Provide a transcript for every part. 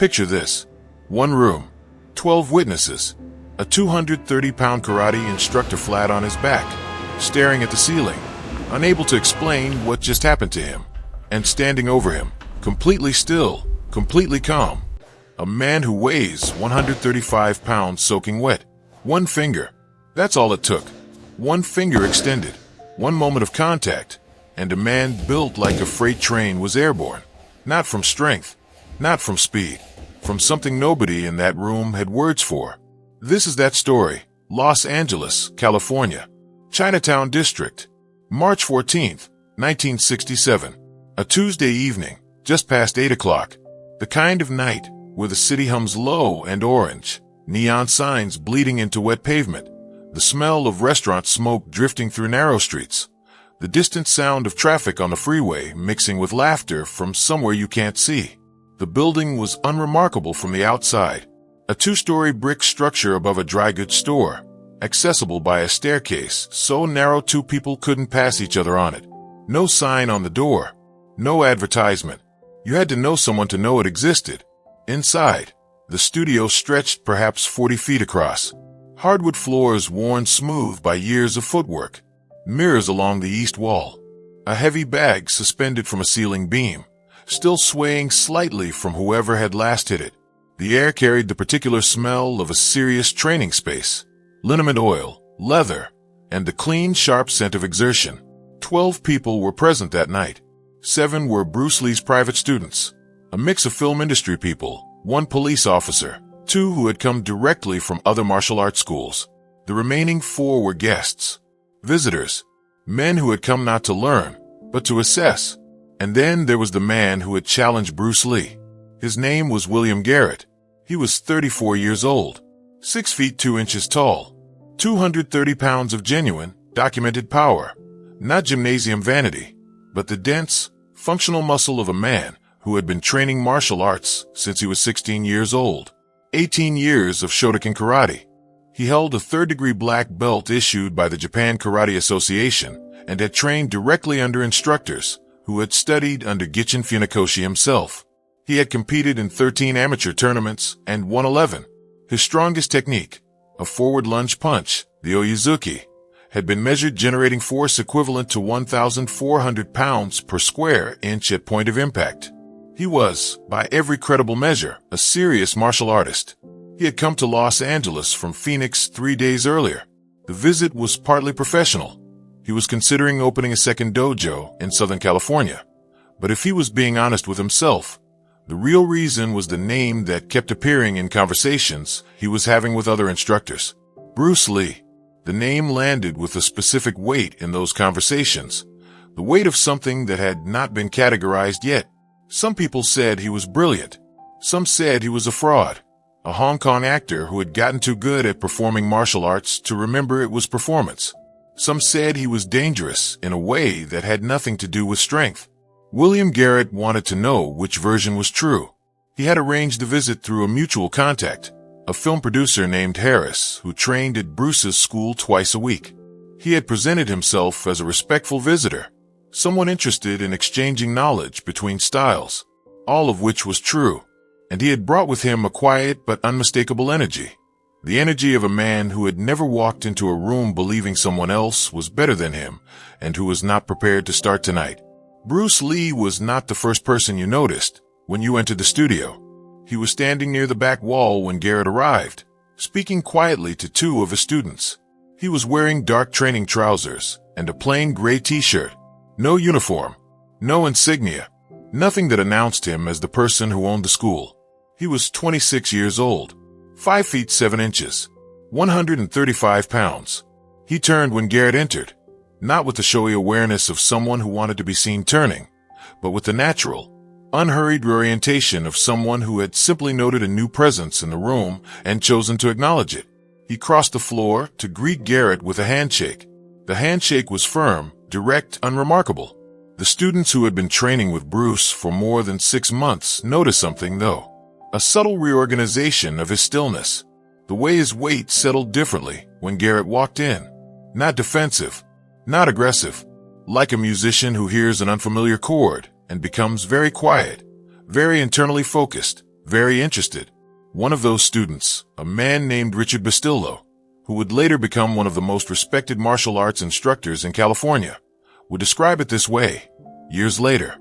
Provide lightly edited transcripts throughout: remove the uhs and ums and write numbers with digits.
Picture this. One room, 12 witnesses, a 230-pound karate instructor flat on his back, staring at the ceiling, unable to explain what just happened to him, and standing over him, completely still, completely calm. A man who weighs 135 pounds soaking wet. One finger. That's all it took. One finger extended. One moment of contact. And a man built like a freight train was airborne. Not from strength. Not from speed. From something nobody in that room had words for. This is that story. Los Angeles, California. Chinatown District. March 14th, 1967. A Tuesday evening, just past 8 o'clock. The kind of night where the city hums low and orange, neon signs bleeding into wet pavement, the smell of restaurant smoke drifting through narrow streets, the distant sound of traffic on the freeway mixing with laughter from somewhere you can't see. The building was unremarkable from the outside, a two-story brick structure above a dry goods store, accessible by a staircase so narrow two people couldn't pass each other on it. No sign on the door, no advertisement. You had to know someone to know it existed. Inside, the studio stretched perhaps 40 feet across. Hardwood floors worn smooth by years of footwork. Mirrors along the east wall. A heavy bag suspended from a ceiling beam, still swaying slightly from whoever had last hit it. The air carried the particular smell of a serious training space. Liniment oil, leather, and the clean, sharp scent of exertion. 12 people were present that night. 7 were Bruce Lee's private students. A mix of film industry people, 1 police officer, 2 who had come directly from other martial arts schools. The remaining 4 were guests, visitors, men who had come not to learn, but to assess. And then there was the man who had challenged Bruce Lee. His name was William Garrett. He was 34 years old, 6 feet 2 inches tall, 230 pounds of genuine, documented power. Not gymnasium vanity, but the dense, functional muscle of a man who had been training martial arts since he was 16 years old. 18 years of Shotokan karate. He held a third-degree black belt issued by the Japan Karate Association and had trained directly under instructors who had studied under Gichin Funakoshi himself. He had competed in 13 amateur tournaments and won 11. His strongest technique, a forward lunge punch, the Oyazuki, had been measured generating force equivalent to 1,400 pounds per square inch at point of impact. He was, by every credible measure, a serious martial artist. He had come to Los Angeles from Phoenix 3 days earlier. The visit was partly professional. He was considering opening a second dojo in Southern California. But if he was being honest with himself, the real reason was the name that kept appearing in conversations he was having with other instructors. Bruce Lee. The name landed with a specific weight in those conversations, the weight of something that had not been categorized yet. Some people said he was brilliant. Some said he was a fraud, a Hong Kong actor who had gotten too good at performing martial arts to remember it was performance. Some said he was dangerous in a way that had nothing to do with strength. William Garrett wanted to know which version was true. He had arranged the visit through a mutual contact, a film producer named Harris, who trained at Bruce's school twice a week. He had presented himself as a respectful visitor, someone interested in exchanging knowledge between styles, all of which was true, and he had brought with him a quiet but unmistakable energy, the energy of a man who had never walked into a room believing someone else was better than him and who was not prepared to start tonight. Bruce Lee was not the first person you noticed when you entered the studio. He was standing near the back wall when Garrett arrived, speaking quietly to 2 of his students. He was wearing dark training trousers and a plain gray t-shirt. No uniform, no insignia, nothing that announced him as the person who owned the school. He was 26 years old, 5 feet 7 inches, 135 pounds. He turned when Garrett entered, not with the showy awareness of someone who wanted to be seen turning, but with the natural, unhurried reorientation of someone who had simply noted a new presence in the room and chosen to acknowledge it. He crossed the floor to greet Garrett with a handshake. The handshake was firm, direct, unremarkable. The students who had been training with Bruce for more than 6 months noticed something, though. A subtle reorganization of his stillness. The way his weight settled differently when Garrett walked in. Not defensive, not aggressive. Like a musician who hears an unfamiliar chord and becomes very quiet, very internally focused. very interested. One of those students, a man named Richard Bastillo, who would later become one of the most respected martial arts instructors in California, would describe it this way. Years later,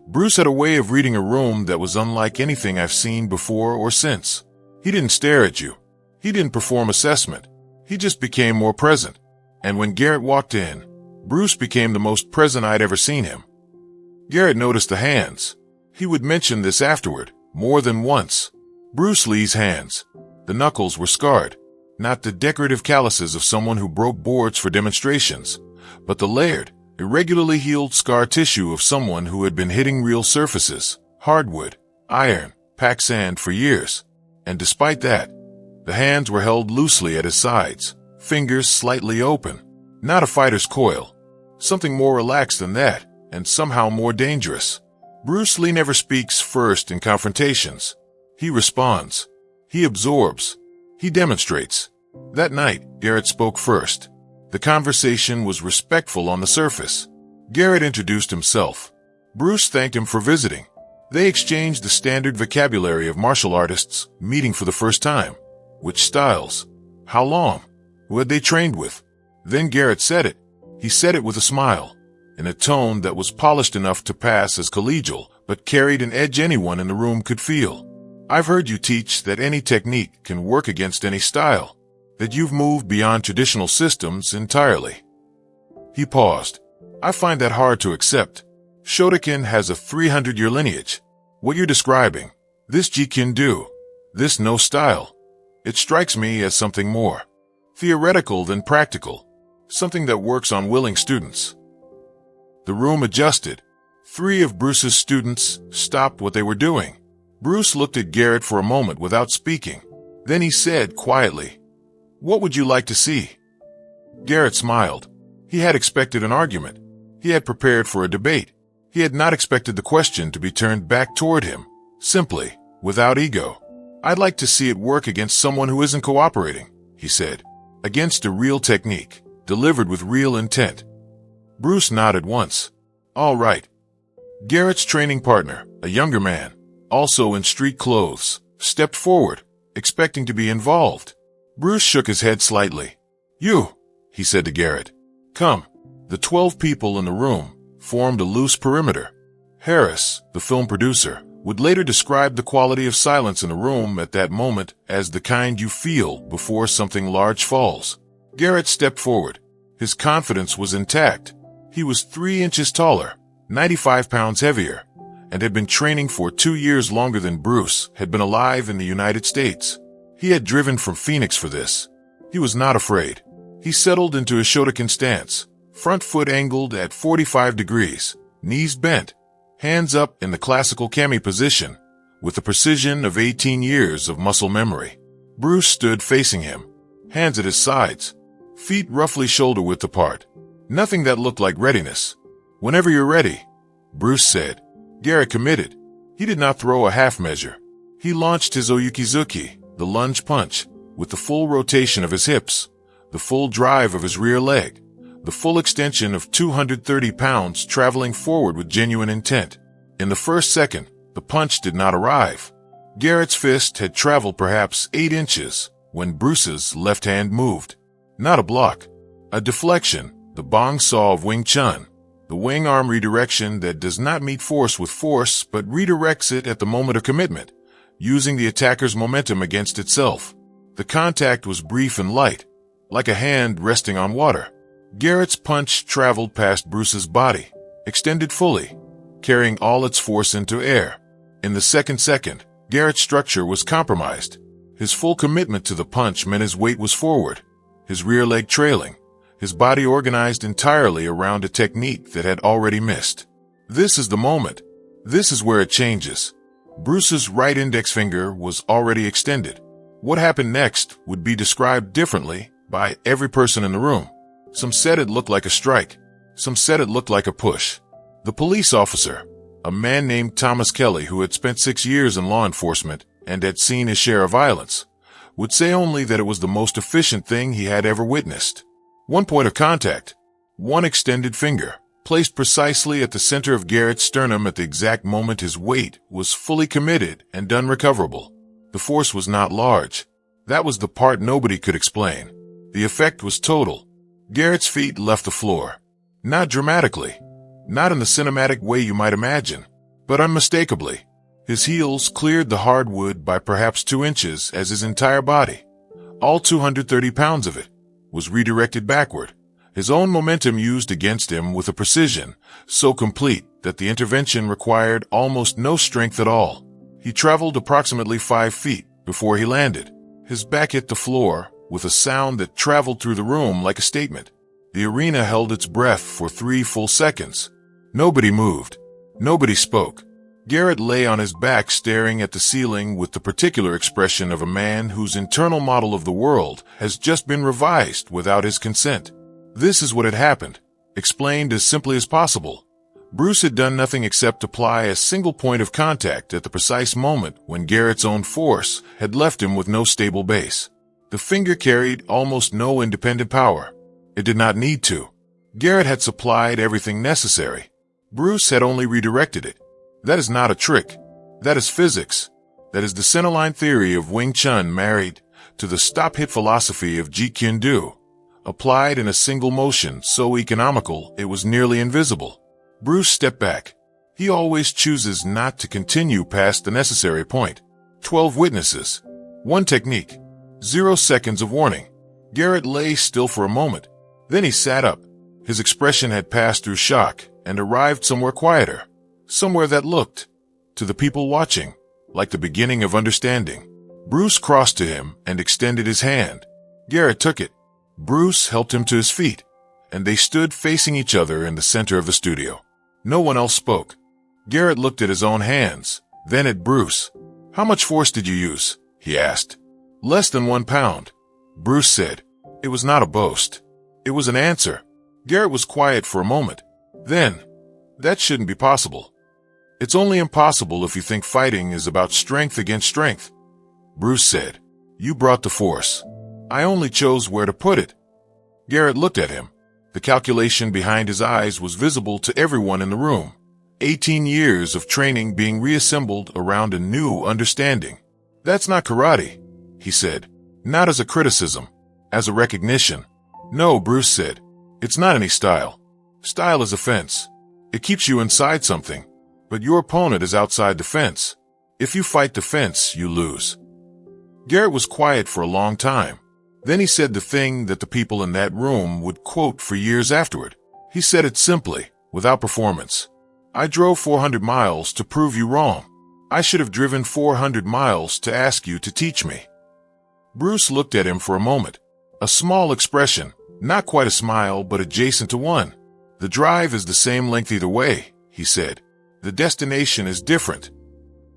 Bruce had a way of reading a room that was unlike anything I've seen before or since. He didn't stare at you. He didn't perform assessment. He just became more present. And when Garrett walked in, Bruce became the most present I'd ever seen him. Garrett noticed the hands. He would mention this afterward, more than once. Bruce Lee's hands. The knuckles were scarred. Not the decorative calluses of someone who broke boards for demonstrations, but the layered, irregularly healed scar tissue of someone who had been hitting real surfaces, hardwood, iron, packed sand for years. And despite that, the hands were held loosely at his sides, fingers slightly open. Not a fighter's coil. Something more relaxed than that, and somehow more dangerous. Bruce Lee never speaks first in confrontations. He responds. He absorbs. He demonstrates. That night, Garrett spoke first. The conversation was respectful on the surface. Garrett introduced himself. Bruce thanked him for visiting. They exchanged the standard vocabulary of martial artists meeting for the first time. Which styles? How long? Who had they trained with? Then Garrett said it. He said it with a smile, in a tone that was polished enough to pass as collegial, but carried an edge anyone in the room could feel. I've heard you teach that any technique can work against any style, that you've moved beyond traditional systems entirely. He paused. I find that hard to accept. Shotokan has a 300-year lineage. What you're describing, this Jiu-Jitsu, this no style, it strikes me as something more theoretical than practical, something that works on willing students. The room adjusted. 3 of Bruce's students stopped what they were doing. Bruce looked at Garrett for a moment without speaking. Then he said quietly, "What would you like to see?" Garrett smiled. He had expected an argument. He had prepared for a debate. He had not expected the question to be turned back toward him, simply, without ego. "I'd like to see it work against someone who isn't cooperating," he said. "Against a real technique, delivered with real intent." Bruce nodded once. "All right." Garrett's training partner, a younger man, also in street clothes, stepped forward, expecting to be involved. Bruce shook his head slightly. "You," he said to Garrett. "Come." The 12 people in the room formed a loose perimeter. Harris, the film producer, would later describe the quality of silence in the room at that moment as the kind you feel before something large falls. Garrett stepped forward. His confidence was intact. He was 3 inches taller, 95 pounds heavier, and had been training for 2 years longer than Bruce had been alive in the United States. He had driven from Phoenix for this. He was not afraid. He settled into his Shotokan stance, front foot angled at 45 degrees, knees bent, hands up in the classical kami position, with the precision of 18 years of muscle memory. Bruce stood facing him, hands at his sides, feet roughly shoulder-width apart. Nothing that looked like readiness. "Whenever you're ready," Bruce said. Garrett committed. He did not throw a half measure. He launched his Oyukizuki, the lunge punch, with the full rotation of his hips, the full drive of his rear leg, the full extension of 230 pounds traveling forward with genuine intent. In the first second, the punch did not arrive. Garrett's fist had traveled perhaps 8 inches when Bruce's left hand moved. Not a block, a deflection, the bong saw of Wing Chun, the wing arm redirection that does not meet force with force but redirects it at the moment of commitment, using the attacker's momentum against itself. The contact was brief and light, like a hand resting on water. Garrett's punch traveled past Bruce's body, extended fully, carrying all its force into air. In the second, Garrett's structure was compromised. His full commitment to the punch meant his weight was forward, his rear leg trailing, his body organized entirely around a technique that had already missed. This is the moment. This is where it changes. Bruce's right index finger was already extended. What happened next would be described differently by every person in the room. Some said it looked like a strike. Some said it looked like a push. The police officer, a man named Thomas Kelly who had spent 6 years in law enforcement and had seen his share of violence, would say only that it was the most efficient thing he had ever witnessed. One point of contact, one extended finger, placed precisely at the center of Garrett's sternum at the exact moment his weight was fully committed and unrecoverable. The force was not large. That was the part nobody could explain. The effect was total. Garrett's feet left the floor. Not dramatically, not in the cinematic way you might imagine, but unmistakably. His heels cleared the hardwood by perhaps 2 inches as his entire body, all 230 pounds of it, was redirected backward. His own momentum used against him with a precision so complete that the intervention required almost no strength at all. He traveled approximately 5 feet before he landed. His back hit the floor with a sound that traveled through the room like a statement. The arena held its breath for 3 full seconds. Nobody moved. Nobody spoke. Garrett lay on his back staring at the ceiling with the particular expression of a man whose internal model of the world has just been revised without his consent. This is what had happened, explained as simply as possible. Bruce had done nothing except apply a single point of contact at the precise moment when Garrett's own force had left him with no stable base. The finger carried almost no independent power. It did not need to. Garrett had supplied everything necessary. Bruce had only redirected it. That is not a trick. That is physics. That is the centerline theory of Wing Chun married to the stop-hit philosophy of Jeet Kune Do, applied in a single motion so economical it was nearly invisible. Bruce stepped back. He always chooses not to continue past the necessary point. 12 witnesses. 1 technique. 0 seconds of warning. Garrett lay still for a moment. Then he sat up. His expression had passed through shock and arrived somewhere quieter. Somewhere that looked, to the people watching, like the beginning of understanding. Bruce crossed to him and extended his hand. Garrett took it. Bruce helped him to his feet, and they stood facing each other in the center of the studio. No one else spoke. Garrett looked at his own hands, then at Bruce. "How much force did you use?" he asked. "Less than 1 pound," Bruce said. It was not a boast. It was an answer. Garrett was quiet for a moment. Then, "That shouldn't be possible." "It's only impossible if you think fighting is about strength against strength," Bruce said. "You brought the force. I only chose where to put it." Garrett looked at him. The calculation behind his eyes was visible to everyone in the room. 18 years of training being reassembled around a new understanding. "That's not karate," he said. "Not as a criticism, as a recognition." "No," Bruce said. "It's not any style. Style is a fence. It keeps you inside something, but your opponent is outside the fence. If you fight the fence, you lose." Garrett was quiet for a long time. Then he said the thing that the people in that room would quote for years afterward. He said it simply, without performance. "I drove 400 miles to prove you wrong. I should have driven 400 miles to ask you to teach me." Bruce looked at him for a moment. A small expression, not quite a smile, but adjacent to one. "The drive is the same length either way," he said. "The destination is different."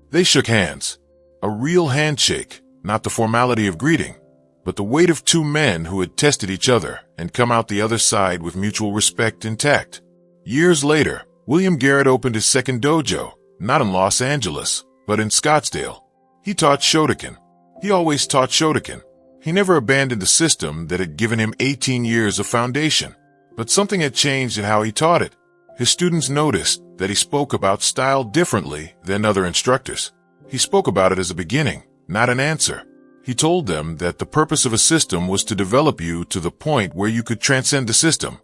They shook hands. A real handshake, not the formality of greeting, but the weight of 2 men who had tested each other and come out the other side with mutual respect intact. Years later, William Garrett opened his second dojo, not in Los Angeles, but in Scottsdale. He taught Shotokan. He always taught Shotokan. He never abandoned the system that had given him 18 years of foundation. But something had changed in how he taught it. His students noticed that he spoke about style differently than other instructors. He spoke about it as a beginning, not an answer. He told them that the purpose of a system was to develop you to the point where you could transcend the system,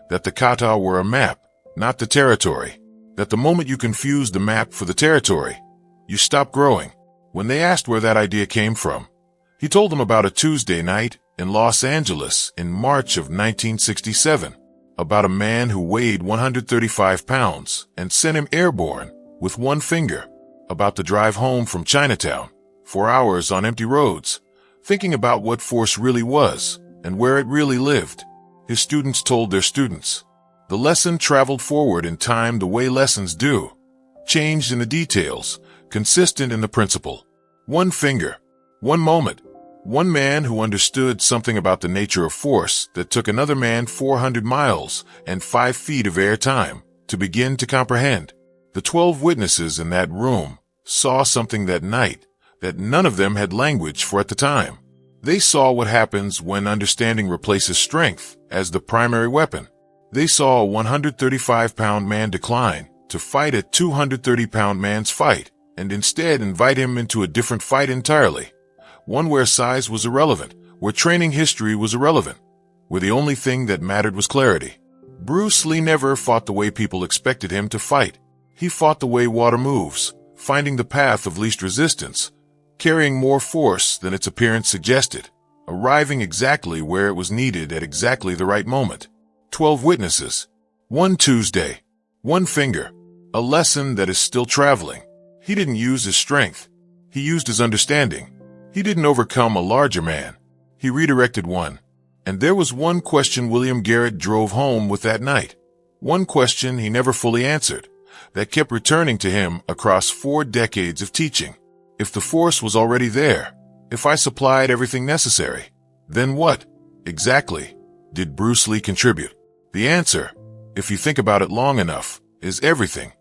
that the kata were a map, not the territory, that the moment you confused the map for the territory, you stopped growing. When they asked where that idea came from, he told them about a Tuesday night in Los Angeles in March of 1967, about a man who weighed 135 pounds and sent him airborne with 1 finger, about the drive home from Chinatown, 4 hours on empty roads, thinking about what force really was and where it really lived. His students told their students. The lesson traveled forward in time the way lessons do, changed in the details, consistent in the principle. 1 finger, 1 moment, 1 man who understood something about the nature of force that took another man 400 miles and 5 feet of air time to begin to comprehend. The 12 witnesses in that room saw something that night that none of them had language for at the time. They saw what happens when understanding replaces strength as the primary weapon. They saw a 135-pound man decline to fight a 230-pound man's fight, and instead invite him into a different fight entirely. One where size was irrelevant, where training history was irrelevant, where the only thing that mattered was clarity. Bruce Lee never fought the way people expected him to fight. He fought the way water moves, finding the path of least resistance, carrying more force than its appearance suggested, arriving exactly where it was needed at exactly the right moment. 12 witnesses. One Tuesday. One finger. A lesson that is still traveling. He didn't use his strength. He used his understanding. He didn't overcome a larger man. He redirected one. And there was one question William Garrett drove home with that night. One question he never fully answered, that kept returning to him across 4 decades of teaching. If the force was already there, if I supplied everything necessary, then what, exactly, did Bruce Lee contribute? The answer, if you think about it long enough, is everything.